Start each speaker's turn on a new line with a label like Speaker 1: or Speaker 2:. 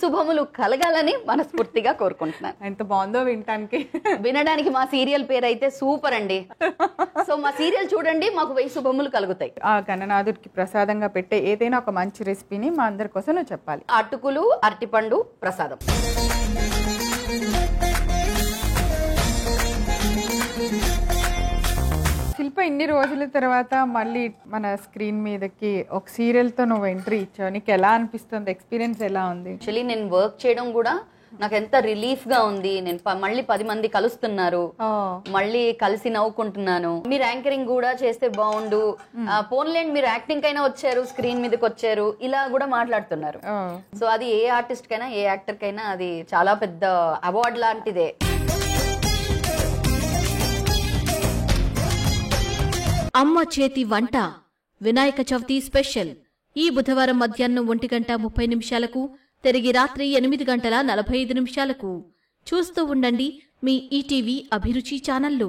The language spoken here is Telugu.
Speaker 1: శుభములు కలగాలని మనస్ఫూర్తిగా కోరుకుంటున్నాను.
Speaker 2: ఎంత బాగుందో
Speaker 1: వినడానికి మా సీరియల్ పేరు అయితే సూపర్ అండి. సో మా సీరియల్ చూడండి, మాకు 1000 శుభములు కలుగుతాయి.
Speaker 2: ఆ గణనాథుడికి ప్రసాదంగా పెట్టే ఏదైనా ఒక మంచి రెసిపీని మా అందరి కోసం నువ్వు చెప్పాలి.
Speaker 1: అటుకులు అరటిపండు ప్రసాదం.
Speaker 2: శిల్ప, ఇన్ని రోజుల తర్వాత మళ్ళీ మన స్క్రీన్ మీదకి ఒక సీరియల్ తో నువ్వు ఎంట్రీ ఇచ్చావు. నీకు ఎలా అనిపిస్తుంది? ఎక్స్పీరియన్స్ ఎలా ఉంది?
Speaker 1: యాక్చువల్లీ నేను వర్క్ చేయడం కూడా నాకు ఎంత రిలీఫ్ గా ఉంది. నేను మళ్ళీ 10 మంది కలుస్తున్నారు, మళ్ళీ కలిసి నవ్వుకుంటున్నాను. మీరు యాంకరింగ్ కూడా చేస్తే బాగుండు, పోన్లేండి మీరు యాక్టింగ్ కైనా వచ్చారు, స్క్రీన్ మీదకి వచ్చారు, ఇలా కూడా మాట్లాడుతున్నారు. సో అది ఏ ఆర్టిస్ట్ కైనా ఏ యాక్టర్ కైనా అది చాలా పెద్ద అవార్డ్ లాంటిదే.
Speaker 3: అమ్మ చేతి వంట వినాయక చవితి స్పెషల్ ఈ బుధవారం మధ్యాహ్నం 1:30 తిరిగి రాత్రి 8:45 చూస్తూ ఉండండి మీ ఈటీవీ అభిరుచి ఛానల్లో.